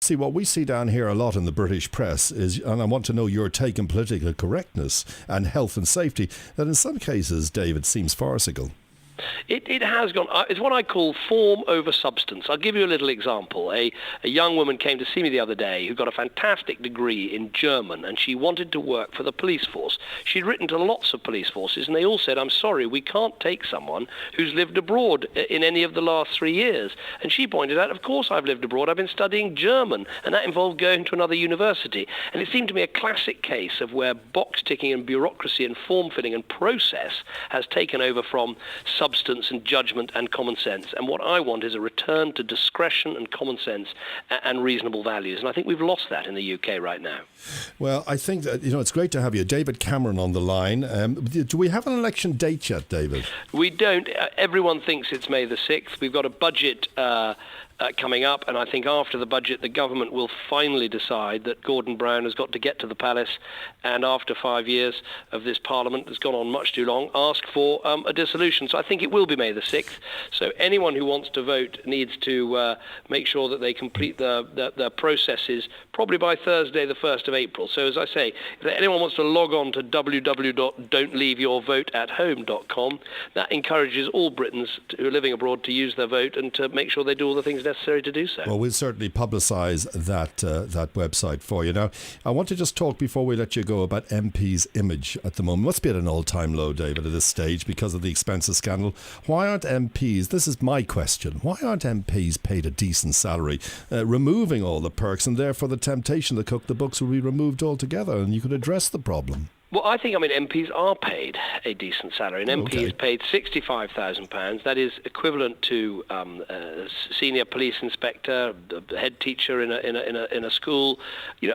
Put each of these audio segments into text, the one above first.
See, what we see down here a lot in the British press is, and I want to know your take on political correctness and health and safety, that in some cases, David, seems farcical. It has gone. It's what I call form over substance. I'll give you a little example. A young woman came to see me the other day who got a fantastic degree in German, and she wanted to work for the police force. She'd written to lots of police forces, and they all said, "I'm sorry, we can't take someone who's lived abroad in any of the last 3 years." And she pointed out, "Of course I've lived abroad. I've been studying German, and that involved going to another university." And it seemed to me a classic case of where box ticking and bureaucracy and form filling and process has taken over from substance and judgment and common sense. And what I want is a return to discretion and common sense and reasonable values. And I think we've lost that in the UK right now. Well, I think that, it's great to have you. David Cameron on the line. Do we have an election date yet, David? We don't. Everyone thinks it's May the 6th. We've got a budget coming up, and I think after the budget the government will finally decide that Gordon Brown has got to get to the palace, and after 5 years of this parliament that's gone on much too long, ask for a dissolution. So I think it will be May the 6th. So anyone who wants to vote needs to make sure that they complete the processes probably by Thursday the 1st of April. So as I say, if anyone wants to log on to www.don'tleaveyourvoteathome.com, that encourages all Britons who are living abroad to use their vote and to make sure they do all the things necessary to do so. Well, we'll certainly publicise that website for you. Now, I want to just talk before we let you go about MP's image at the moment. Must be at an all-time low, David, at this stage because of the expenses scandal. Why aren't MPs, this is my question, why aren't MPs paid a decent salary, removing all the perks, and therefore the temptation to cook the books will be removed altogether and you could address the problem? Well, I think, MPs are paid a decent salary. An MP is paid £65,000. That is equivalent to a senior police inspector, a head teacher in a school.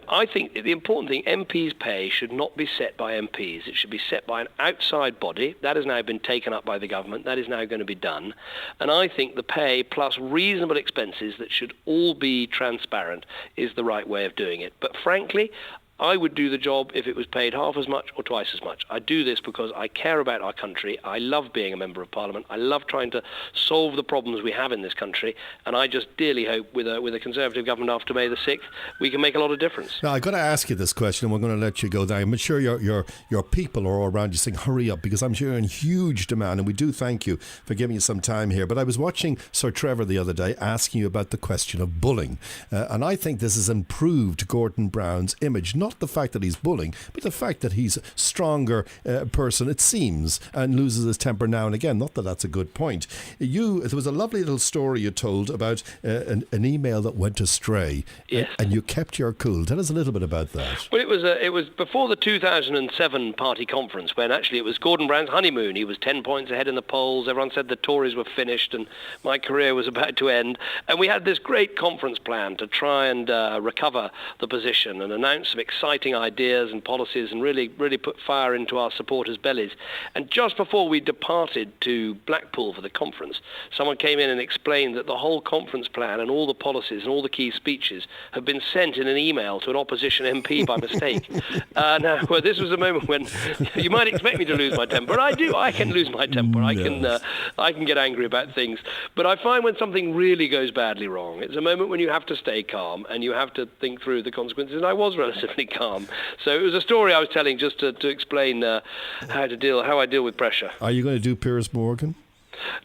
I think the important thing, MPs' pay should not be set by MPs. It should be set by an outside body. That has now been taken up by the government. That is now going to be done. And I think the pay plus reasonable expenses that should all be transparent is the right way of doing it. But frankly, I would do the job if it was paid half as much or twice as much. I do this because I care about our country. I love being a member of Parliament. I love trying to solve the problems we have in this country. And I just dearly hope with a Conservative government after May the 6th, we can make a lot of difference. Now, I've got to ask you this question, and we're going to let you go down. I'm sure your people are all around you saying, hurry up, because I'm sure you're in huge demand. And we do thank you for giving us some time here. But I was watching Sir Trevor the other day asking you about the question of bullying. And I think this has improved Gordon Brown's image. Not the fact that he's bullying, but the fact that he's a stronger person, it seems, and loses his temper now and again. Not that that's a good point. There was a lovely little story you told about an email that went astray. Yes. And you kept your cool. Tell us a little bit about that. Well, it was before the 2007 party conference, when actually it was Gordon Brown's honeymoon. He was 10 points ahead in the polls. Everyone said the Tories were finished and my career was about to end. And we had this great conference plan to try and recover the position and announce some exciting ideas and policies and really put fire into our supporters' bellies. And just before we departed to Blackpool for the conference, someone came in and explained that the whole conference plan and all the policies and all the key speeches had been sent in an email to an opposition MP by mistake. Now, this was a moment when you might expect me to lose my temper. I do. I can lose my temper. I can get angry about things. But I find when something really goes badly wrong, it's a moment when you have to stay calm and you have to think through the consequences. And I was relatively calm. So it was a story I was telling just to explain how I deal with pressure. Are you going to do Piers Morgan?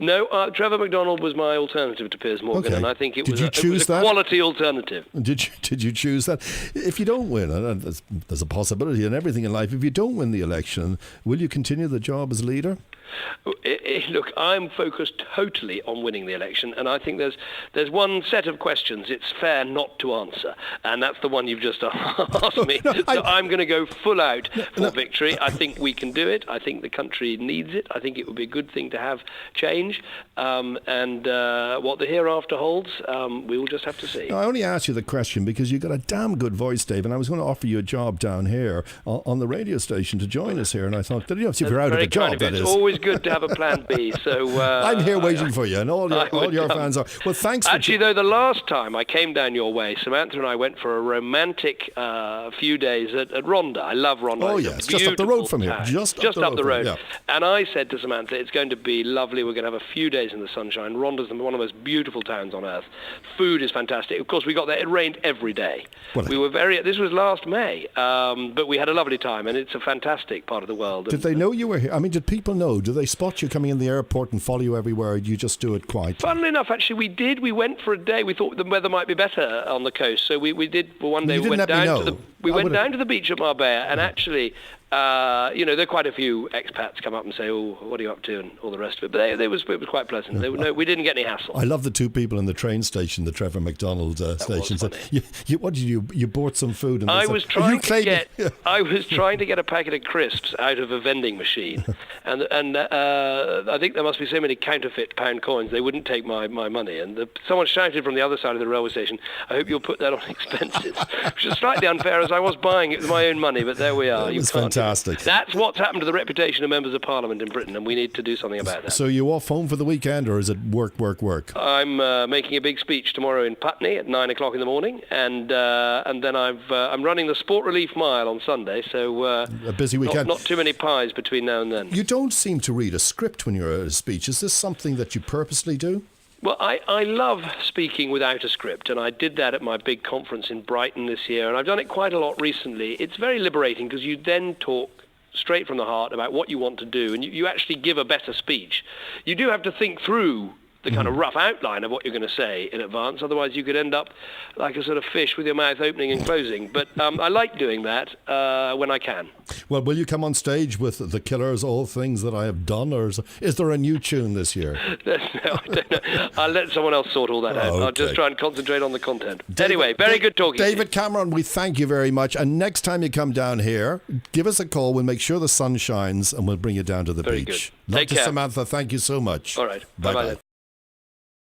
No, Trevor McDonald was my alternative to Piers Morgan, and I think it was a quality alternative. Did you choose that? If you don't win, and there's a possibility in everything in life, if you don't win the election, will you continue the job as leader? Look, I'm focused totally on winning the election, and I think there's one set of questions it's fair not to answer, and that's the one you've just asked me. I'm going to go full out for victory. I think we can do it. I think the country needs it. I think it would be a good thing to have change, and what the hereafter holds, we will just have to see. No, I only asked you the question because you've got a damn good voice, Dave, and I was going to offer you a job down here on the radio station to join us here, and I thought, if you're out of a job, that is. It's always good to have a plan B. So I'm here waiting for you, and all your fans are. Well, thanks. Actually, though, the last time I came down your way, Samantha and I went for a romantic few days at Rhondda. I love Rhondda. Oh, It's yes, a just up the road beautiful from here. town. Just up the road. Yeah. And I said to Samantha, it's going to be lovely. We're going to have a few days in the sunshine. Rhonda's one of the most beautiful towns on earth. Food is fantastic. Of course, we got there. It rained every day. Well, This was last May, but we had a lovely time, and it's a fantastic part of the world. Did they know you were here? I mean, did people know? Do they spot you coming in the airport and follow you everywhere? Or do you just do it quietly? Funnily enough, actually, we did. We went for a day. We thought the weather might be better on the coast, so we did. For one day, You didn't let me know. went down to the beach at Marbella, and actually, there are quite a few expats come up and say, "Oh, what are you up to?" and all the rest of it. But it was quite pleasant. We didn't get any hassle. I love the two people in the train station, the Trevor McDonald station. funny. So what did you? You bought some food, and I was trying to get a packet of crisps out of a vending machine, and I think there must be so many counterfeit pound coins they wouldn't take my money. And someone shouted from the other side of the railway station, "I hope you'll put that on expenses," which is slightly unfair, as I was buying it with my own money. But there we are. It was fantastic. That's what's happened to the reputation of members of Parliament in Britain, and we need to do something about that. So you off home for the weekend, or is it work? I'm making a big speech tomorrow in Putney at 9 o'clock in the morning, and then I'm running the Sport Relief Mile on Sunday. So a busy weekend. Not too many pies between now and then. You don't seem to read a script when you're at a speech. Is this something that you purposely do? Well, I love speaking without a script, and I did that at my big conference in Brighton this year, and I've done it quite a lot recently. It's very liberating because you then talk straight from the heart about what you want to do, and you actually give a better speech. You do have to think through the kind of rough outline of what you're going to say in advance. Otherwise, you could end up like a sort of fish with your mouth opening and closing. But I like doing that when I can. Well, will you come on stage with The Killers, All Things That I Have Done, or is there a new tune this year? No, I don't know. I'll let someone else sort all that out. Okay. I'll just try and concentrate on the content. Anyway, very good talking to you. David Cameron, we thank you very much. And next time you come down here, give us a call. We'll make sure the sun shines and we'll bring you down to the Very beach. good. Take care. Samantha, thank you so much. All right. Bye-bye. Bye-bye then.